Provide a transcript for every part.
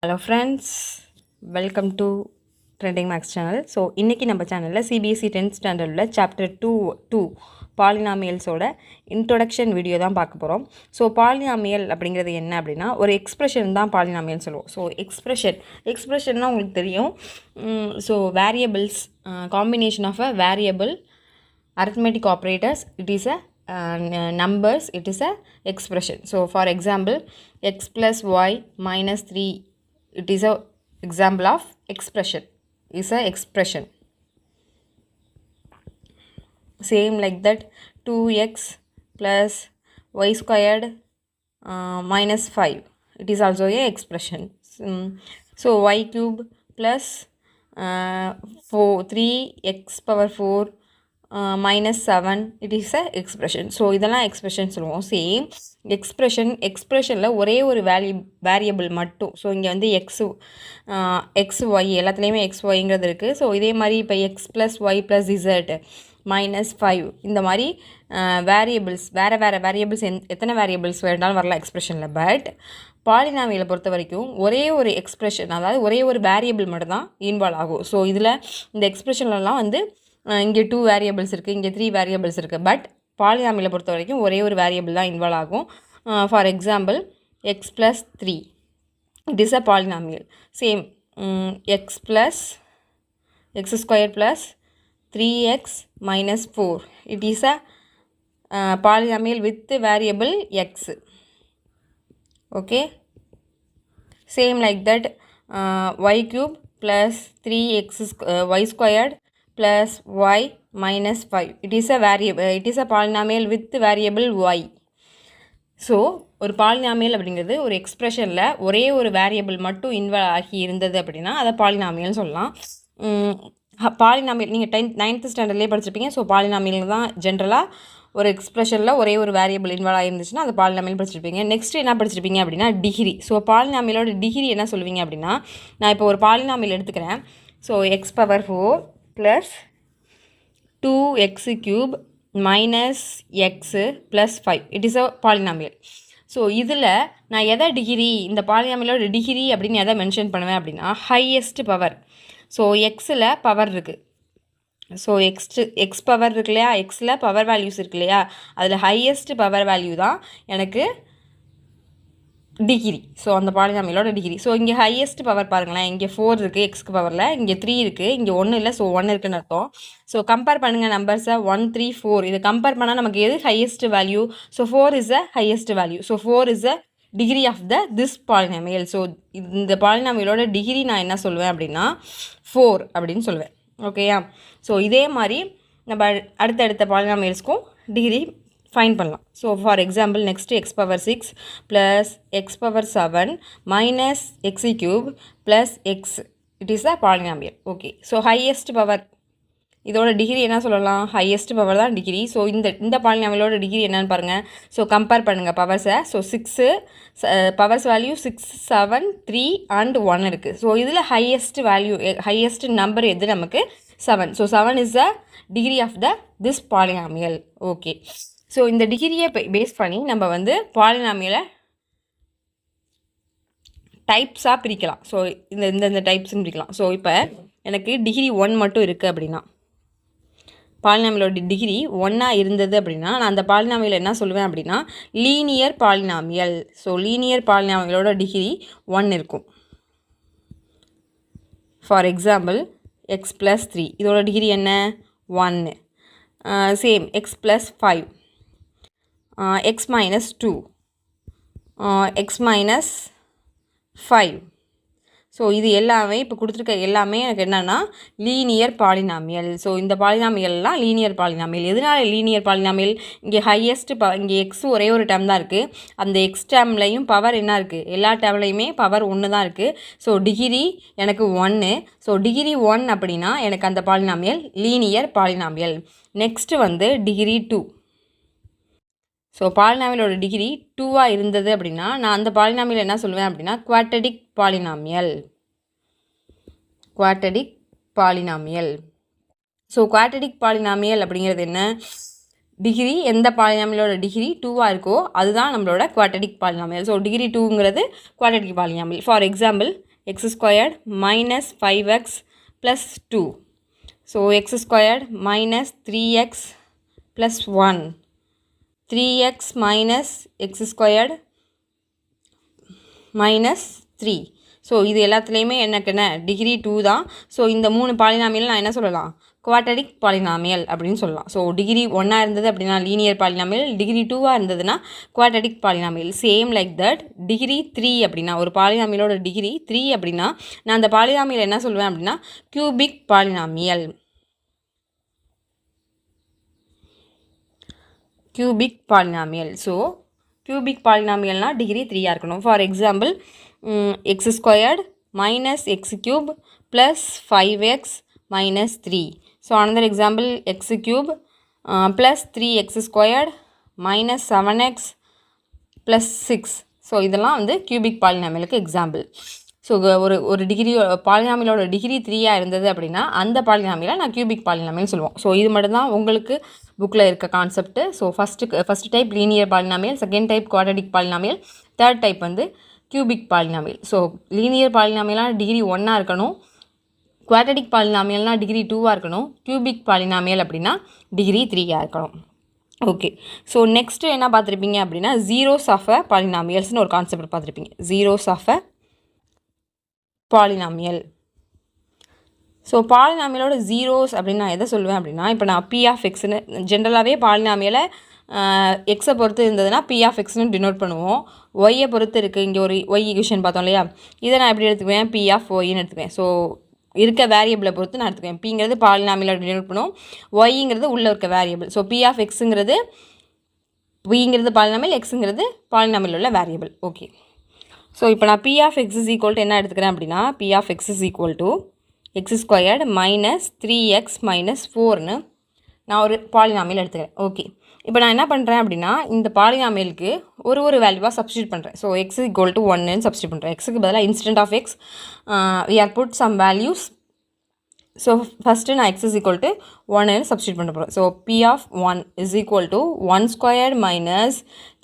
Hello friends, welcome to Trending Max channel. So இன்னைக்கு நம்ம சேனலில் CBSE 10th ஸ்டாண்டர்டில் சாப்டர் 2 பாலினாமியல்ஸோட இன்ட்ரொடக்ஷன் வீடியோ தான் பார்க்க போகிறோம். ஸோ பாலினாமியல் அப்படிங்கிறது என்ன அப்படின்னா ஒரு எக்ஸ்ப்ரெஷன் தான் பாலினாமியல் சொல்லுவோம். ஸோ எக்ஸ்ப்ரெஷன்னா உங்களுக்கு தெரியும். So variables combination of a variable arithmetic operators, it is a numbers, it is a expression. So for example, x plus y minus 3, it is a example of expression, is a expression. Same like that, 2x plus y squared minus 5, it is also a expression. So y cube plus 3x power 4 minus 7, it is a expression. So இதெல்லாம் expression சொல்லுவோம். Same எக்ஸ்ப்ரெஷனில் ஒரே ஒரு variable மட்டும். So இங்கே வந்து X Y எல்லாத்துலேயுமே X ஒய்ங்கிறது இருக்குது. ஸோ இதே மாதிரி இப்போ X plus Y plus Z minus 5 இந்த மாதிரி வேரியபிள்ஸ் வேறு வேரியபிள்ஸ் எத்தனை வேரியபிள்ஸ் வேணாலும் வரலாம் எக்ஸ்ப்ரெஷனில். பட் பாலினாமியலை பொறுத்த வரைக்கும் ஒரே ஒரு எக்ஸ்ப்ரெஷன், அதாவது ஒரே ஒரு வேரியபிள் மட்டும் தான் இன்வால்வ் ஆகும். ஸோ இதில் இந்த எக்ஸ்ப்ரெஷன்லாம் வந்து இங்கே 2 வேரியபிள்ஸ் இருக்குது, இங்கே 3 வேரியபிள்ஸ் இருக்குது. பட் பாலினாமியலை பொறுத்த வரைக்கும் ஒரே ஒரு வேரியபிள் தான் இன்வால்வ் ஆகும். For example X plus 3, it is a polynomial. Same X square plus 3x minus 4, it is a polynomial with variable x. Okay, same like that, y cube plus 3x y squared plus y minus 5, it is a polynomial with variable y. So ஒரு polynomial அப்படிங்கிறது ஒரு எக்ஸ்ப்ரெஷனில் ஒரே ஒரு variable மட்டும் involve ஆகி இருந்தது அப்படின்னா அதை பாலினாமியல்னு சொல்லலாம். பாலினாமியல் நீங்கள் 9th ஸ்டாண்டர்ட்லேயே படிச்சிருப்பீங்க. ஸோ பாலினாமியல் தான் ஜென்ரலாக ஒரு எக்ஸ்ப்ரெஷனில் ஒரே ஒரு வேரியபிள் இன்வால்வ் ஆகிருந்துச்சுன்னா அது பாலினாமியல் படிச்சிருப்பீங்க. நெக்ஸ்ட் என்ன படிச்சிருப்பீங்க அப்படின்னா டிகிரி. ஸோ பாலினாமியலோட டிகிரி என்ன சொல்லுவீங்க அப்படின்னா, நான் இப்போ ஒரு பாலினாமியல் எடுத்துக்கிறேன். So X power 4 plus 2x cube minus x plus 5, it is a polynomial. So இதில் நான் எதை டிகிரி, இந்த பாலினாமியலோட டிகிரி அப்படின்னு எதை மென்ஷன் பண்ணுவேன் அப்படின்னா ஹையஸ்ட் பவர். ஸோ எக்ஸில் பவர் இருக்குது. ஸோ எக்ஸ் பவர் இருக்கு இல்லையா, எக்ஸில் பவர் வேல்யூஸ் இருக்கு இல்லையா, அதில் ஹையஸ்ட் பவர் வேல்யூ தான் எனக்கு டிகிரி. ஸோ அந்த பாலினாமியலோட டிகிரி. ஸோ இங்கே ஹையஸ்ட் பவர் பாருங்களேன், இங்கே 4 இருக்குது எக்ஸ்க்கு பவரில், இங்கே 3 இருக்குது, இங்கே 1 இல்லை. ஸோ 1 இருக்குன்னு அர்த்தம். ஸோ கம்பேர் பண்ணுங்கள் நம்பர்ஸை 1 3 4 இதை கம்பேர் பண்ணால் நமக்கு எது highest value? So 4 is a highest value. So 4 is a degree of this polynomial. So இந்த பாலினாமியலோட டிகிரி நான் என்ன சொல்லுவேன் அப்படின்னா 4 அப்படின்னு சொல்லுவேன். ஓகேயா? ஸோ இதே மாதிரி நம்ம அடுத்தடுத்த பாலினாமியல்ஸ்க்கும் டிகிரி ஃபைன் பண்ணலாம். So for example next X power 6 plus X power 7 minus XE cube plus X, it is a polynomial. Okay, so highest power இதோட டிகிரி என்ன சொல்லலாம்? ஹையஸ்ட் பவர் தான் டிகிரி. ஸோ இந்த பாலினாமியலோட டிகிரி என்னன்னு பாருங்கள். ஸோ கம்பேர் பண்ணுங்கள் பவர்ஸை. ஸோ 6 பவர்ஸ் வேல்யூ 6 7 3 அண்ட் 1 இருக்குது. ஸோ இதில் ஹையஸ்ட் வேல்யூ ஹையஸ்ட் நம்பர் எது நமக்கு? 7. So 7 is the degree of this polynomial. Okay, so இந்த டிகிரியை பேஸ் பண்ணி நம்ம வந்து பாலினாமியலை டைப்ஸாக பிரிக்கலாம். ஸோ இந்த டைப்ஸ்ன்னு பிரிக்கலாம். ஸோ இப்போ எனக்கு டிகிரி 1 மட்டும் இருக்குது அப்படின்னா, பாலினாமியலோட டிகிரி 1 இருந்தது அப்படின்னா நான் அந்த பாலினாமியல் என்ன சொல்லுவேன் அப்படின்னா லீனியர் பாலினாமியல். ஸோ லீனியர் பாலினாமியலோட டிகிரி 1 இருக்கும். ஃபார் எக்ஸாம்பிள் எக்ஸ் ப்ளஸ் 3 இதோட டிகிரி என்ன? 1. Same X plus 5, X minus 2, X minus 5. So இது எல்லாமே இப்போ கொடுத்துருக்க எல்லாமே எனக்கு என்னென்னா லீனியர் பாலினாமியல். ஸோ இந்த பாலினாமியல்லாம் லீனியர் பாலினாமியல். எதனால் லீனியர் பாலினாமியல்? இங்கே ஹையஸ்ட் இங்கே எக்ஸ் ஒரே ஒரு டேர்ம் தான் இருக்குது. அந்த எக்ஸ் டேர்ம்லையும் பவர் என்ன இருக்குது? எல்லா டேர்ம்லையுமே பவர் 1 தான் இருக்குது. ஸோ டிகிரி எனக்கு 1. ஸோ டிகிரி 1 அப்படின்னா எனக்கு அந்த பாலினாமியல் லீனியர் பாலினாமியல். நெக்ஸ்ட்டு வந்து டிகிரி 2. ஸோ பாலினாமியலோட டிகிரி 2 இருந்தது அப்படின்னா நான் அந்த பாலினாமியல் என்ன சொல்லுவேன் அப்படின்னா quadratic polynomial. So quadratic polynomial அப்படிங்கிறது என்ன? டிகிரி எந்த பாலினாமியலோட டிகிரி 2 இருக்கோ அதுதான் நம்மளோட குவாட்ரடிக் பாலினாமியல். ஸோ டிகிரி 2ங்கிறது quadratic polynomial. For example x squared minus 5x plus 2. So x squared minus 3x plus 1. 3x minus x squared minus 3. So இது எல்லாத்துலேயுமே எனக்கு என்ன டிகிரி 2 தான். ஸோ இந்த 3 பாலினாமியல் நான் என்ன சொல்லலாம், குவாட்ரடிக் பாலினாமியல் அப்படின்னு சொல்லலாம். ஸோ டிகிரி 1 இருந்தது அப்படின்னா லீனியர் பாலினாமியல், டிகிரி 2 இருந்ததுன்னா quadratic polynomial. Same like that degree 3 அப்படின்னா ஒரு பாலினாமியலோட டிகிரி 3 அப்படின்னா நான் அந்த பாலினாமியல் என்ன சொல்லுவேன் அப்படின்னா cubic polynomial. Cubic polynomial. So cubic பாலினாமியல்னால் டிகிரி 3 இருக்கணும். For example x squared minus x cube plus 5x minus 3. So another example x cube plus 3x squared minus 7x plus 6. So இதெல்லாம் வந்து கியூபிக் பாலினாமியலுக்கு example. So ஒரு degree பாலினாமியலோட degree 3 இருந்தது அப்படின்னா அந்த பாலினாமியலை நான் கியூபிக் பாலினாமியல் சொல்லுவோம். ஸோ இது மட்டும்தான் உங்களுக்கு புக்கில் இருக்க concept. So first type linear polynomial, second type quadratic polynomial, third type வந்து கியூபிக் பாலினாமியல். ஸோ லீனியர் பாலினாமியலாக டிகிரி 1 இருக்கணும், குவாட்ரடிக் பாலினாமியல்னால் டிகிரி 2 இருக்கணும், கியூபிக் பாலினாமியல் அப்படின்னா டிகிரி 3 இருக்கணும். ஓகே. ஸோ நெக்ஸ்ட்டு என்ன பார்த்துருப்பீங்க அப்படின்னா ஜீரோஸ் ஆஃப் அ பாலினாமியல்ஸ்னு ஒரு கான்செப்ட் பார்த்துருப்பீங்க. Zeros of a polynomial. So பாலினாமியலோட ஜீரோஸ் அப்படின்னு நான் எதை சொல்லுவேன் அப்படின்னா, இப்போ நான் பி ஆஃப் எக்ஸ்னு ஜென்ரலாகவே பாலினாமியலை எக்ஸை பொறுத்து இருந்ததுன்னா பி ஆஃப் எக்ஸ்னு டினோட் பண்ணுவோம். ஒய்யை பொறுத்து இருக்குது, இங்கே ஒரு ஒய் ஈக்குவேஷன் பார்த்தோம் இல்லையா, இதை நான் எப்படி எடுத்துக்குவேன், பி ஆஃப் ஒய்ன்னு எடுத்துக்குவேன். ஸோ இருக்க வேரியபிளை பொறுத்து நான் எடுத்துக்குவேன். பிங்கிறது பாலினாமியலோட டினோட் பண்ணுவோம், ஒய்ங்கிறது உள்ளே இருக்க வேரியபிள். ஸோ பி ஆஃப் எக்ஸுங்கிறது பிங்கிறது பாலினாமியல், எக்ஸுங்கிறது பாலினாமியல் உள்ள வேரியபிள். ஓகே. ஸோ இப்போ நான் P of x is equal to என்ன எடுத்துக்கிறேன் அப்படின்னா P of x is equal to x squared minus 3x minus 4ன்னு நான் ஒரு பாலினாமியல் எடுத்துக்கிறேன். ஓகே. இப்போ நான் என்ன பண்ணுறேன் அப்படின்னா இந்த பாலினாமியலுக்கு ஒரு வேல்யூவாக சப்ஸ்டியூட் பண்ணுறேன். ஸோ எக்ஸ் ஈக்குவல் டு 1ன்னு சப்ஸ்டியூட் பண்ணுறேன். எக்ஸுக்கு பதிலாக instead of x we are put some values. So first நான் எக்ஸ் இஸ் ஈக்குவல் டு 1ன்னு சப்ஸ்டியூட் பண்ண போகிறேன். So B of 1 is equal to 1 squared minus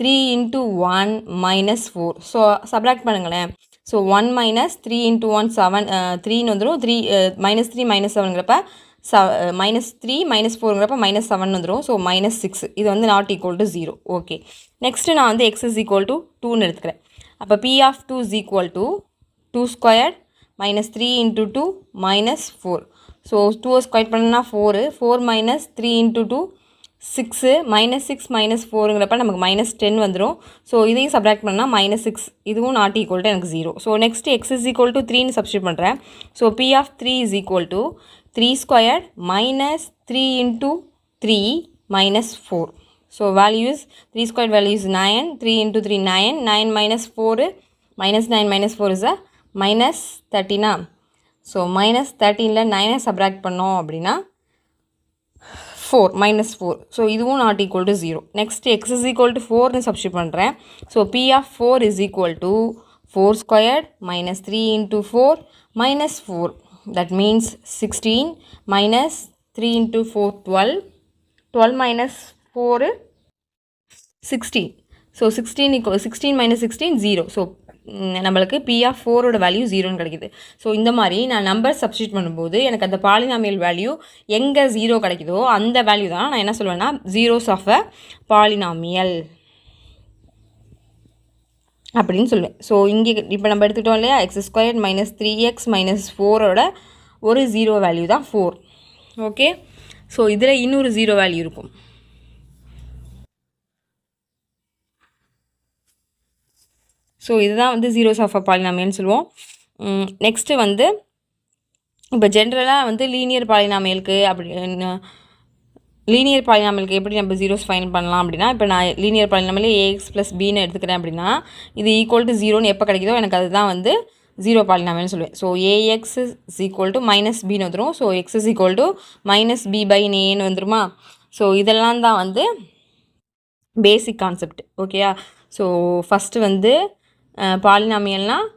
3 into 1 minus 4. So subtract பண்ணுங்களேன். So 1 minus 3 into 1 7 3ன்னு வந்துடும். 3 மைனஸ் 3 மைனஸ் 7ங்கிறப்ப minus 3 minus 4ங்கிறப்ப minus 7 வந்துடும். So minus 6. இது வந்து not equal to 0. Okay. Next நான் வந்து எக்ஸ் இஸ் ஈக்குவல் டு 2ன்னு எடுத்துக்கிறேன். அப்போ p of 2 is equal to 2 squared minus 3 into 2 minus 4. So 2 square பண்ணா 4 மைனஸ் 3 இன்ட்டு 2 6 மைனஸ் 6 மைனஸ் 4ங்கிறப்ப நமக்கு மைனஸ் 10 வந்துடும். ஸோ இதையும் சப்ராக்ட் பண்ணால் மைனஸ் 6. இதுவும் நாட் ஈக்குவல் டு எனக்கு 0. So next x is equal to 3ன்னு சப்ஸ்டியூட் பண்ணுறேன். So B of 3 is equal to 3 squared minus 3 into 3 minus 4. So values 3 square values 9, 3 into 3 9, 9 minus 4 minus 9 minus 4 is a minus 13. So minus 13ல் 9 subtract பண்ணோம் அப்படின்னா 4 minus 4. So இதுவும் not equal to 0. Next x is equal to 4ன்னு substitute பண்ணுறேன். So B of 4 is equal to 4 squared minus 3 into 4 minus 4. That means 16 minus 3 into 4 12. 12 minus 4 16. So 16 minus 16 0. So நம்மளுக்கு p of 4ஓட value 0ன்னு கிடைக்குது. So இந்த மாதிரி நான் number substitute பண்ணும்போது எனக்கு அந்த பாலினாமியல் வேல்யூ எங்கே 0 கிடைக்குதோ அந்த வேல்யூ தான் நான் என்ன சொல்லுவேன்னா ஜீரோஸ் ஆஃப் அ பாலினாமியல் அப்படின்னு சொல்லுவேன். ஸோ இங்கே இப்போ நம்ம எடுத்துக்கிட்டோம் இல்லையா, x square minus 3x minus 4ஓட ஒரு 0 வேல்யூ தான் 4. ஓகே. ஸோ இதில் இன்னொரு 0 வேல்யூ இருக்கும். ஸோ இதுதான் வந்து ஜீரோஸ் ஆஃப் அ பாலினாமியல்னு சொல்லுவோம். நெக்ஸ்ட்டு வந்து இப்போ ஜென்ரலாக வந்து லீனியர் பாலினாமியலுக்கு எப்படி நம்ம ஜீரோஸ் ஃபைன் பண்ணலாம் அப்படின்னா, இப்போ நான் லீனியர் பாலினாமியல் ஏஎக்ஸ் ப்ளஸ் பின்னு எடுத்துக்கிறேன் அப்படின்னா இது ஈக்குவல் டு 0ன்னு எப்போ கிடைக்குதோ எனக்கு அதுதான் வந்து 0 பாலினாமியல்னு சொல்லுவேன். So a x is equal to minus பின்னு வந்துடும். So x is equal to minus b by ஏன்னு வந்துருமா. ஸோ இதெல்லாம் தான் வந்து பேசிக் கான்செப்ட். ஓகேயா. ஸோ ஃபஸ்ட்டு வந்து பாலினாமியல்னால்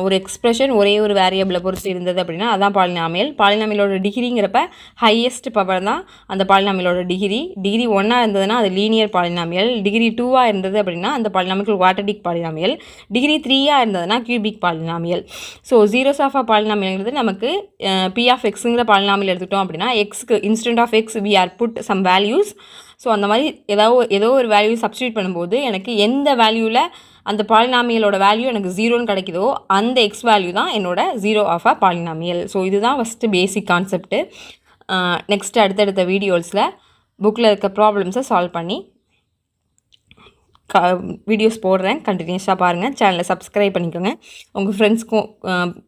ஒரு எக்ஸ்பிரஷன் ஒரே ஒரு வேரியபிளை பொறுத்து இருந்தது அப்படின்னா அதான் பாலினாமியல். பாலினாமியலோட டிகிரிங்கிறப்ப ஹையஸ்ட் பவர் தான் அந்த பாலினாமியலோட டிகிரி 1 இருந்ததுன்னா அது லீனியர் பாலினாமியல், டிகிரி 2 இருந்தது அப்படின்னா அந்த பாலினாமியல் குவாட்ரடிக் பாலினாமியல், டிகிரி 3 இருந்ததுன்னா cubic polynomial. So zeros of பாலினாமியல்ங்கிறது நமக்கு பி ஆஃப் எக்ஸுங்கிற பாலினாமியல் எடுத்துக்கிட்டோம் அப்படின்னா எக்ஸ்க்கு instead of x we are put some values. So அந்த மாதிரி ஏதோ ஒரு வேல்யூ சப்ஸ்டியூட் பண்ணும்போது எனக்கு எந்த வேல்யூவில் அந்த பாலினாமியலோட வேல்யூ எனக்கு 0ன்னு கிடைக்குதோ அந்த எக்ஸ் வேல்யூ தான் என்னோட zero of a polynomial. So இதுதான் ஃபஸ்ட்டு பேசிக் கான்செப்ட்டு. நெக்ஸ்ட்டு அடுத்தடுத்த வீடியோஸில் புக்கில் இருக்க ப்ராப்ளம்ஸை சால்வ் பண்ணி வீடியோஸ் போடுறேன். கண்டினியூஸாக பாருங்கள். சேனலை சப்ஸ்கிரைப் பண்ணிக்கோங்க. உங்கள் ஃப்ரெண்ட்ஸ்க்கும்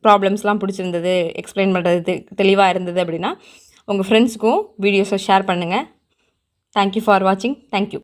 ப்ராப்ளம்ஸ்லாம் பிடிச்சிருந்தது, எக்ஸ்பிளைன் பண்ணுறது தெளிவாக இருந்தது அப்படின்னா உங்கள் ஃப்ரெண்ட்ஸுக்கும் வீடியோஸை ஷேர் பண்ணுங்கள். தேங்க்யூ ஃபார் வாட்சிங். தேங்க்யூ.